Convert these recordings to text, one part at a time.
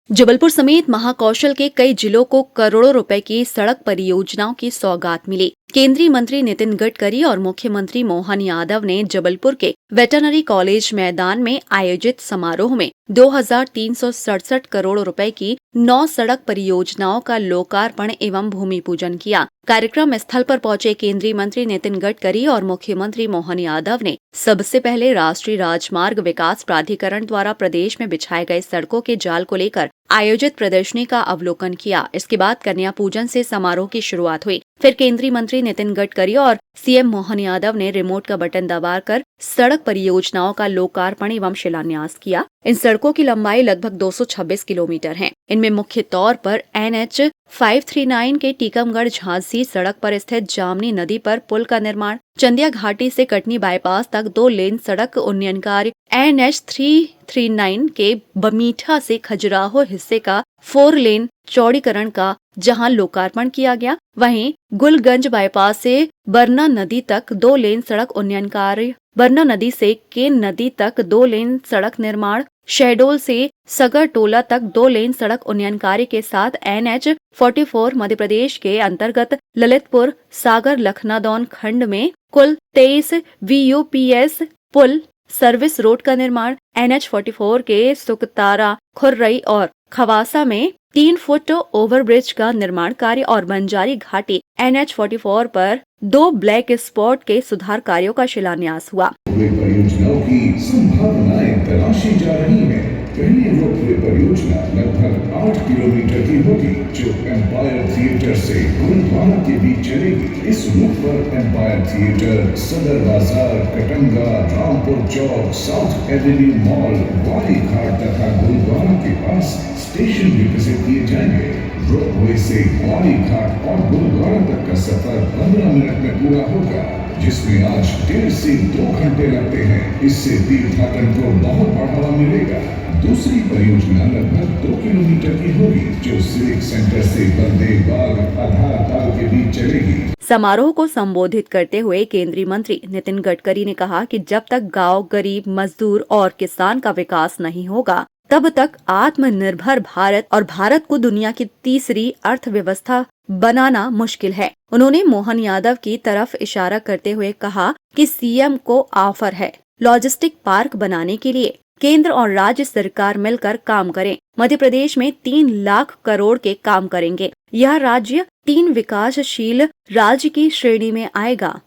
जबलपुर समेत महाकौशल के कई जिलों को करोड़ों रुपए की सड़क परियोजनाओं की सौगात मिली। केंद्रीय मंत्री नितिन गडकरी और मुख्यमंत्री मोहन यादव ने जबलपुर के वेटरनरी कॉलेज मैदान में आयोजित समारोह में 2,367 करोड़ रुपए की 9 सड़क परियोजनाओं का लोकार्पण एवं भूमि पूजन किया। कार्यक्रम स्थल पर पहुंचे केंद्रीय मंत्री नितिन गडकरी और मुख्यमंत्री मोहन यादव ने सबसे पहले राष्ट्रीय राजमार्ग विकास प्राधिकरण द्वारा प्रदेश में बिछाए गए सड़कों के जाल को लेकर आयोजित प्रदर्शनी का अवलोकन किया। इसके बाद कन्या पूजन से समारोह की शुरुआत हुई। फिर केंद्रीय मंत्री नितिन गडकरी और सीएम मोहन यादव ने रिमोट का बटन दबाकर सड़क परियोजनाओं का लोकार्पण एवं शिलान्यास किया। इन सड़कों की लंबाई लगभग 226 किलोमीटर है। इनमें मुख्य तौर पर NH 539 के टीकमगढ़ झांसी सड़क पर स्थित जामनी नदी पर पुल का निर्माण, चंदिया घाटी से कटनी बाईपास तक 2 लेन सड़क उन्नयन कार्य, NH 339 के बमीठा से खजुराहो हिस्से का 4 लेन चौड़ीकरण का जहां लोकार्पण किया गया, वहीं गुलगंज बाईपास से बरना नदी तक 2 लेन सड़क उन्नयन कार्य, बरना नदी से केन नदी तक 2 लेन सड़क निर्माण, शहडोल से सगर टोला तक 2 लेन सड़क उन्नयन कार्य के साथ NH 44 मध्य प्रदेश के अंतर्गत ललितपुर सागर लखनादौन खंड में कुल 23 VUPS पुल सर्विस रोड का निर्माण, NH 44 के सुकतारा खुर्रई और खवासा में 3 फुट ओवरब्रिज का निर्माण कार्य और बंजारी घाटी NH 44 पर 2 ब्लैक स्पॉट के सुधार कार्यों का शिलान्यास हुआ। परियोजनाओं की संभावनाएं तलाशी जा रही हैं। पहली रोपवे परियोजना लगभग 8 किलोमीटर की होगी, जो एम्पायर थिएटर से गुरुद्वारा के बीच चलेगी। इस रूट पर एम्पायर थिएटर, सदर बाजार, कटंगा, रामपुर चौक, साउथ एवेन्यू मॉल, वाली घाट तथा गुरुद्वारा के पास स्टेशन विकसित किए जाएंगे। रोपवे से वाली घाट और गुरुद्वारा तक का सफर 15 मिनट में पूरा होगा, जिसमें आज 1.5 से 2 घंटे लगते हैं। इससे तीर्थयाटन को बहुत बढ़ावा मिलेगा। दूसरी परियोजना लगभग 2 किलोमीटर की होगी, जो सिविक सेंटर से बंदे बाग आधार ताल के बीच चलेगी। समारोह को संबोधित करते हुए केंद्रीय मंत्री नितिन गडकरी ने कहा कि जब तक गांव, गरीब, मजदूर और किसान का विकास नहीं होगा, तब तक आत्मनिर्भर भारत और भारत को दुनिया की तीसरी अर्थव्यवस्था बनाना मुश्किल है। उन्होंने मोहन यादव की तरफ इशारा करते हुए कहा कि सीएम को ऑफर है लॉजिस्टिक पार्क बनाने के लिए। केंद्र और राज्य सरकार मिलकर काम करें। मध्य प्रदेश में 3 लाख करोड़ के काम करेंगे। यह राज्य 3 विकासशील राज्य की श्रेणी में आएगा।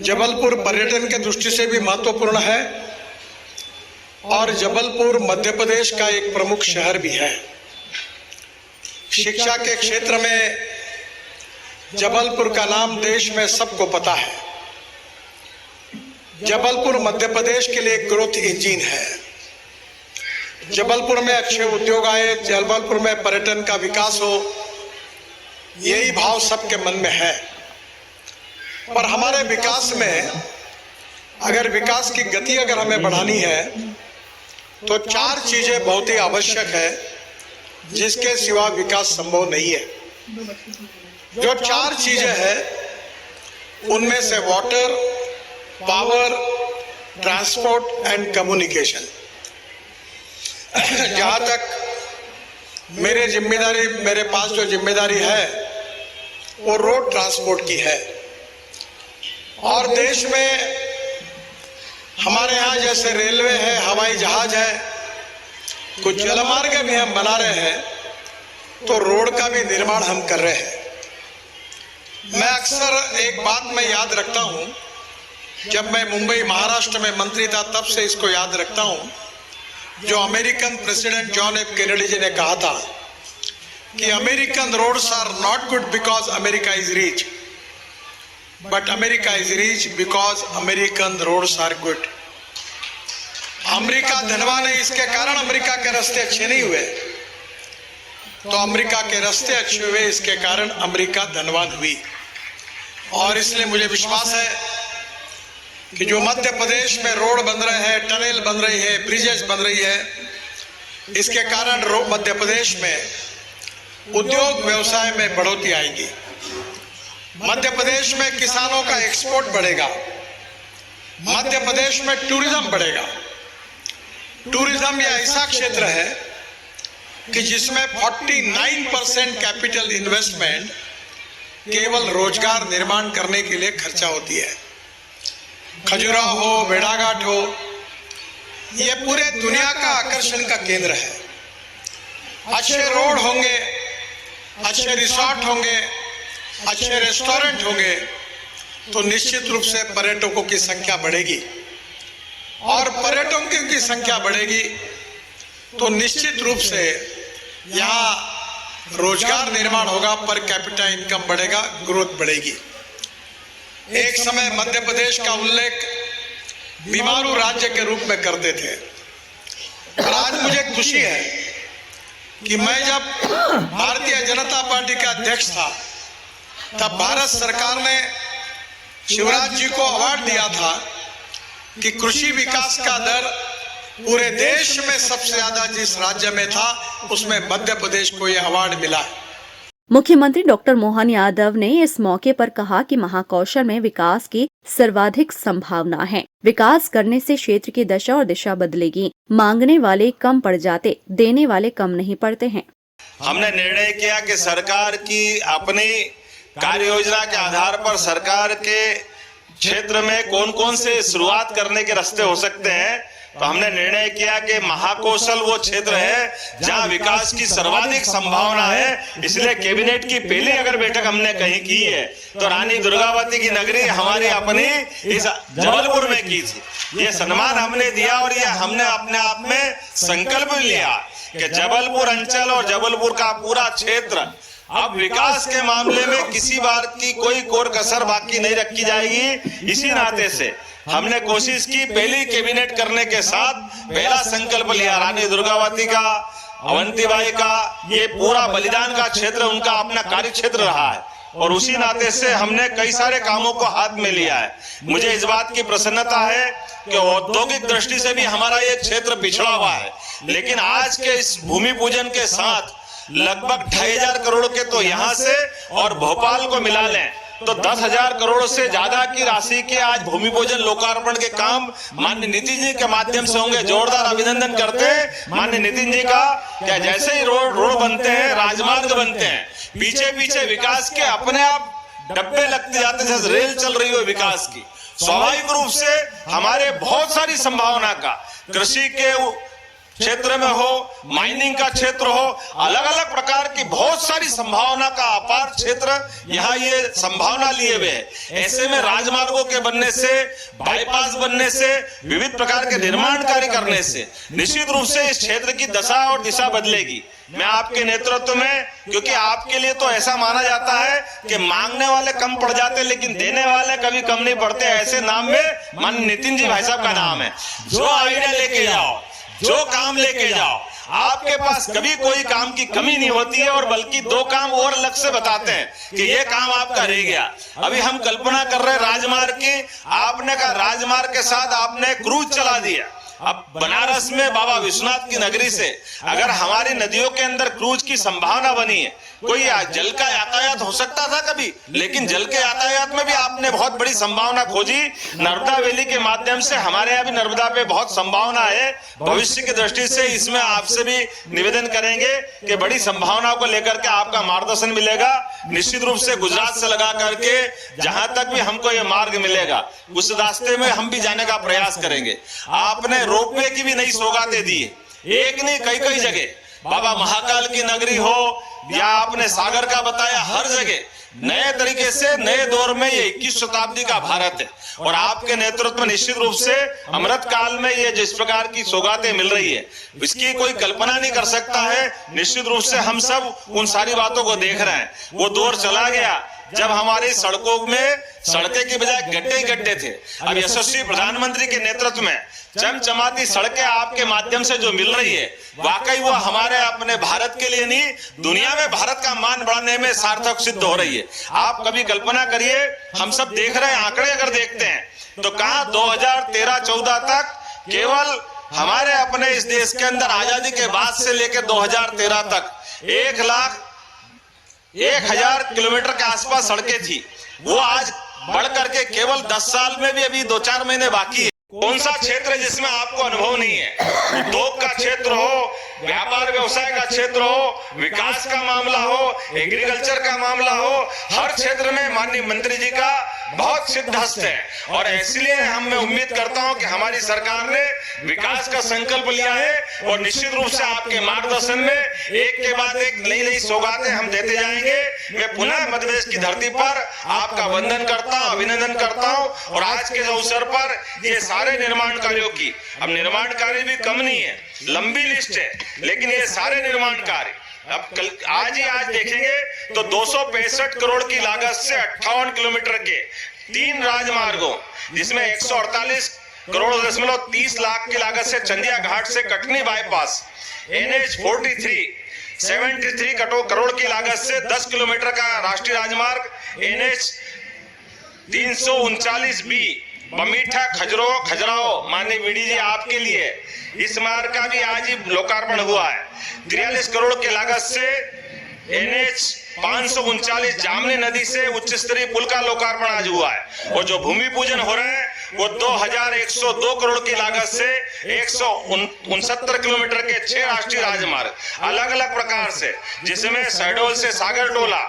जबलपुर पर्यटन के दृष्टि से भी महत्वपूर्ण है और जबलपुर मध्य प्रदेश का एक प्रमुख शहर भी है। शिक्षा के क्षेत्र में जबलपुर का नाम देश में सबको पता है। जबलपुर मध्य प्रदेश के लिए एक ग्रोथ इंजन है। जबलपुर में अच्छे उद्योग आए, जबलपुर में पर्यटन का विकास हो, यही भाव सबके मन में है। पर हमारे विकास में अगर विकास की गति अगर हमें बढ़ानी है तो 4 चीजें बहुत ही आवश्यक है, जिसके सिवा विकास संभव नहीं है। जो 4 चीजें हैं उनमें से water, power, transport and communication. जहां तक मेरे पास जो जिम्मेदारी है वो रोड ट्रांसपोर्ट की है। और देश में हमारे यहाँ जैसे रेलवे है, हवाई जहाज है, कुछ जलमार्ग भी हम बना रहे हैं, तो रोड का भी निर्माण हम कर रहे हैं। मैं अक्सर एक बात मैं याद रखता हूँ, जब मैं मुंबई महाराष्ट्र में मंत्री था तब से इसको याद रखता हूँ, जो American president John F Kennedy ji ने कहा था कि American roads are not good because America is rich, but America is rich because American roads are good. America धनवान है, इसके कारण अमेरिका के रास्ते अच्छे नहीं हुए, तो अमेरिका के रास्ते अच्छे हुए, इसके कारण अमेरिका धनवान हुई। और इसलिए मुझे विश्वास है कि जो मध्य प्रदेश में रोड बन रहे हैं, टनल बन रही है, ब्रिजेस बन रही है, इसके कारण मध्य प्रदेश में उद्योग व्यवसाय में बढ़ोतरी आएगी। मध्य प्रदेश में किसानों का एक्सपोर्ट बढ़ेगा। मध्य प्रदेश में टूरिज्म बढ़ेगा। टूरिज्म यह ऐसा क्षेत्र है कि जिसमें 49% कैपिटल इन्वेस्टमेंट केवल रोजगार निर्माण करने के लिए खर्चा होती है। खजुराहो हो, भेड़ाघाट हो, ये पूरे दुनिया का आकर्षण का केंद्र है। अच्छे रोड होंगे, अच्छे रिसोर्ट होंगे, अच्छे रेस्टोरेंट होंगे तो निश्चित रूप से पर्यटकों की संख्या बढ़ेगी, और पर्यटकों की संख्या बढ़ेगी तो निश्चित रूप से यहाँ रोजगार निर्माण होगा, पर कैपिटा इनकम बढ़ेगा, ग्रोथ बढ़ेगी। एक समय मध्य प्रदेश का उल्लेख बीमारू राज्य के रूप में करते थे, और आज मुझे खुशी है कि मैं जब भारतीय जनता पार्टी का अध्यक्ष था तब भारत सरकार ने शिवराज जी को अवार्ड दिया था कि कृषि विकास का दर पूरे देश में सबसे ज्यादा जिस राज्य में था उसमें मध्य प्रदेश को यह अवार्ड मिला है। मुख्यमंत्री डॉक्टर मोहन यादव ने इस मौके पर कहा कि महाकौशल में विकास की सर्वाधिक संभावना है। विकास करने से क्षेत्र की दशा और दिशा बदलेगी। मांगने वाले कम पड़ जाते, देने वाले कम नहीं पड़ते हैं। हमने निर्णय किया कि सरकार की अपनी कार्य योजना के आधार पर सरकार के क्षेत्र में कौन कौन से शुरुआत करने के रास्ते हो सकते हैं, तो हमने निर्णय किया कि महाकौशल वो क्षेत्र है जहां विकास की सर्वाधिक संभावना है। इसलिए कैबिनेट की पहली अगर बैठक हमने कहीं की है तो रानी दुर्गावती की नगरी हमारी अपनी इस जबलपुर में की थी। ये सम्मान हमने दिया और ये हमने अपने आप में संकल्प लिया कि जबलपुर अंचल और जबलपुर का पूरा क्षेत्र अब विकास के मामले में किसी बार की कोई कोर कसर बाकी नहीं रखी जाएगी। इसी नाते से हमने कोशिश की, पहली कैबिनेट करने के साथ पहला संकल्प लिया, रानी दुर्गावती का, अवंतीबाई का, ये पूरा बलिदान का क्षेत्र उनका अपना कार्य क्षेत्र रहा है, और उसी नाते से हमने कई सारे कामों को हाथ में लिया है। मुझे इस बात की प्रसन्नता है कि औद्योगिक दृष्टि से भी हमारा ये क्षेत्र पिछड़ा हुआ है, लेकिन आज के इस भूमि पूजन के साथ लगभग 2500 करोड़ के तो यहाँ से और भोपाल को मिला लें तो 10,000 करोड़ से ज्यादा की राशि के आज भूमि पूजन लोकार्पण के काम माननीय नितिन जी के माध्यम से होंगे। जोरदार अभिनंदन करते हैं माननीय नितिन जी का। क्या जैसे ही रोड बनते हैं, राजमार्ग बनते हैं, पीछे पीछे विकास के अपने आप डब्बे लगते जाते, जैसे रेल चल रही हो विकास की। स्वाभाविक रूप से हमारे बहुत सारी संभावना का कृषि के क्षेत्र में हो, माइनिंग का क्षेत्र हो, अलग अलग प्रकार की बहुत सारी संभावना का अपार क्षेत्र यहाँ ये संभावना लिए हुए है। ऐसे में राजमार्गों के बनने से, बाईपास बनने से, विविध प्रकार के निर्माण कार्य करने से निश्चित रूप से इस क्षेत्र की दशा और दिशा बदलेगी। मैं आपके नेतृत्व में, क्योंकि आपके लिए तो ऐसा माना जाता है कि मांगने वाले कम पड़ जाते लेकिन देने वाले कभी कम नहीं पड़ते, ऐसे नाम में माननीय नितिन जी भाई साहब का नाम है। जो आइडिया लेके जाओ, जो काम लेके जाओ, आपके पास कभी कोई काम की कमी नहीं होती है, और बल्कि दो काम और अलग से बताते हैं कि ये काम आपका रह गया। अभी हम कल्पना कर रहे हैं राजमार्ग की, आपने कहा राजमार्ग के साथ आपने क्रूज चला दिया। अब बनारस में बाबा विश्वनाथ की नगरी से अगर हमारी नदियों के अंदर क्रूज की संभावना बनी है, कोई जल का यातायात हो सकता था कभी, लेकिन जल के यातायात में भी आपने बहुत बड़ी संभावना खोजी। नर्मदा वैली के माध्यम से हमारे यहाँ भी नर्मदा पे बहुत संभावना है। भविष्य की दृष्टि से इसमें आपसे भी निवेदन करेंगे कि बड़ी संभावनाओं को लेकर के आपका मार्गदर्शन मिलेगा। निश्चित रूप से गुजरात से लगा करके जहां तक भी हमको ये मार्ग मिलेगा, उस रास्ते में हम भी जाने का प्रयास करेंगे। आपने रोपवे की भी नई सौगातें दी है, एक नहीं कई जगह, बाबा महाकाल की नगरी हो या आपने सागर का बताया, हर जगह नए तरीके से नए दौर में ये 21वीं शताब्दी का भारत है, और आपके नेतृत्व में निश्चित रूप से अमृत काल में ये जिस प्रकार की सौगातें मिल रही है, इसकी कोई कल्पना नहीं कर सकता है। निश्चित रूप से हम सब उन सारी बातों को देख रहे हैं। वो दौर चला गया जब हमारी सड़कों में सड़कें की बजाय गड्ढे ही गड्ढे थे। अब यशस्वी प्रधानमंत्री के नेतृत्व में चमचमाती सड़कें आपके माध्यम से जो मिल रही है, वाकई वो हमारे अपने भारत के लिए नहीं, दुनिया में भारत का मान बढ़ाने में सार्थक सिद्ध हो रही है। आप कभी कल्पना करिए, हम सब देख रहे हैं, आंकड़े अगर देखते हैं तो कहां 2013-14 तक केवल हमारे अपने इस देश के अंदर आजादी के बाद से लेकर 2013 तक 1,01,000 किलोमीटर के आसपास सड़कें थी, वो आज बढ़ करके केवल 10 साल में भी अभी 2-4 महीने बाकी है। कौन सा क्षेत्र जिसमें आपको अनुभव नहीं है? उद्योग का क्षेत्र हो, व्यापार व्यवसाय का क्षेत्र हो, विकास का मामला हो, एग्रीकल्चर का मामला हो, हर क्षेत्र में माननीय मंत्री जी का बहुत सिद्ध हस्त है। और इसलिए मैं उम्मीद करता हूं कि हमारी सरकार ने विकास का संकल्प लिया है और निश्चित रूप से आपके मार्गदर्शन में एक के बाद एक नई नई सौगातें हम देते जाएंगे। मैं पुनः मध्य प्रदेश की धरती पर आपका वंदन करता हूं, अभिनंदन करता हूं। और आज के अवसर पर ये सारे निर्माण कार्यों की, अब निर्माण कार्य भी कम नहीं है, लंबी लिस्ट है, लेकिन ये सारे निर्माण कार्य अब कल आज देखेंगे तो 265 करोड़ की लागत से 58 किलोमीटर के 3 राजमार्गों, जिसमें 148 करोड़ 30 लाख की लागत से चंदिया घाट से कटनी बाईपास, NH 43 73 करोड़ की लागत से 10 किलोमीटर का राष्ट्रीय राजमार्ग, NH 339B बमीठा खजुराहो माननीय वीडी जी आपके लिए इस मार्ग का भी आज ही लोकार्पण हुआ है। 43 करोड़ की लागत से NH 539 जामनी नदी से उच्च स्तरीय पुल का लोकार्पण आज हुआ है। और जो भूमि पूजन हो रहे हैं वो 2102 करोड़ की लागत से 169 किलोमीटर के 6 राष्ट्रीय राजमार्ग अलग अलग प्रकार से, जिसमें शहडोल से सागर टोला,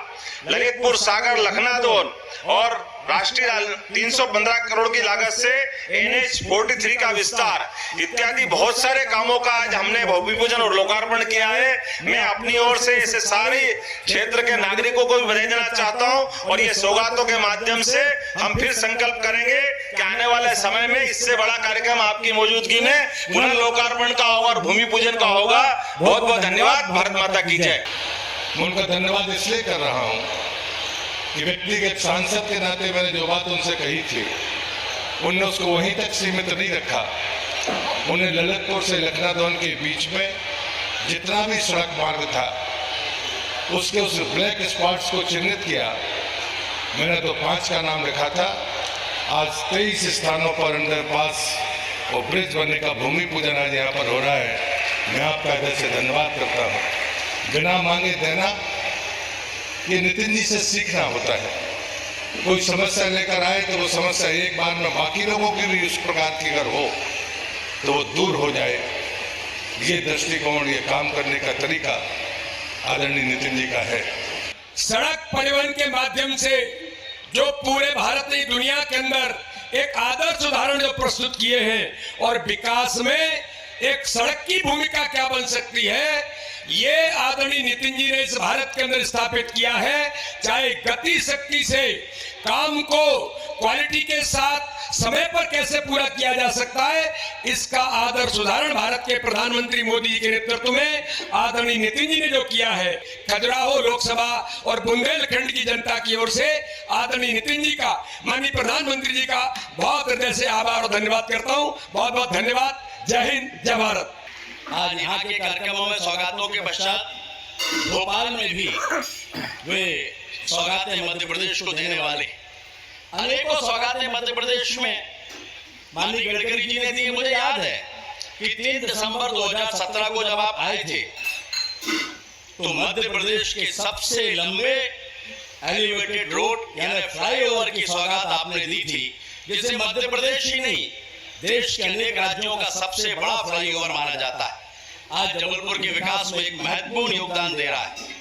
ललितपुर सागर लखनादोन और राष्ट्रीय 315 करोड़ की लागत से NH 43 का विस्तार इत्यादि बहुत सारे कामों का आज हमने भूमि पूजन और लोकार्पण किया है। मैं अपनी ओर से इसे सारे क्षेत्र के नागरिकों को भी बधाई देना चाहता हूं। और ये सौगातों के माध्यम से हम फिर संकल्प करेंगे कि आने वाले समय में इससे बड़ा कार्यक्रम आपकी मौजूदगी में पुनः लोकार्पण का होगा और भूमि पूजन का होगा। बहुत बहुत धन्यवाद। भारत माता की जय। मैं उनका धन्यवाद इसलिए कर रहा हूं कि व्यक्तिगत सांसद के नाते मैंने जो बात उनसे कही थी, उनने उसको वहीं तक सीमित नहीं रखा। उन्हें ललितपुर से लखनादौन के बीच में जितना भी सड़क मार्ग था उसके उस ब्लैक स्पॉट्स को चिन्हित किया। मैंने तो 5 का नाम लिखा था। आज 23 स्थानों पर अंडरपास और ब्रिज बनने का भूमि पूजन आज यहाँ पर हो रहा है। मैं आपका इधर से धन्यवाद करता हूँ। बिना मांगे देना, ये नितिन जी से सीखना होता है। कोई समस्या लेकर आए तो वो समस्या एक बार में बाकी लोगों की भी उस प्रकार की अगर हो तो वो दूर हो जाए। ये दृष्टिकोण, ये काम करने का तरीका आदरणीय नितिन जी का है। सड़क परिवहन के माध्यम से जो पूरे भारत की दुनिया के अंदर एक आदर्श उदाहरण जो प्रस्तुत किए हैं और विकास में एक सड़क की भूमिका क्या बन सकती है, ये आदरणीय नितिन जी ने इस भारत के अंदर स्थापित किया है। चाहे गति शक्ति से काम को क्वालिटी के साथ समय पर कैसे पूरा किया जा सकता है, इसका आदर्श उदाहरण भारत के प्रधानमंत्री मोदी जी के नेतृत्व में आदरणीय नितिन जी ने जो किया है। खजुराहो लोकसभा और बुंदेलखंड की जनता की ओर से आदरणीय नितिन जी का, माननीय प्रधानमंत्री जी का बहुत हृदय से आभार और धन्यवाद करता हूँ। बहुत बहुत धन्यवाद। जय हिंद, जय भारत। आज यहाँ के कार्यक्रमों में सौगातों के पश्चात भोपाल में भी वे सौगातें मध्य प्रदेश को देने वाले अनेकों सौगातें मध्य प्रदेश में माननीय गडकरी जी ने दी। मुझे याद है कि 3 दिसंबर 2017 को जब आप आए थे तो मध्य प्रदेश के सबसे लंबे एलिवेटेड रोड यानी फ्लाईओवर की सौगात आपने दी थी, जिसे मध्य प्रदेश ही नहीं देश के अनेक राज्यों का सबसे बड़ा फ्लाईओवर माना जाता है। आज जबलपुर के विकास में एक महत्वपूर्ण योगदान दे रहा है।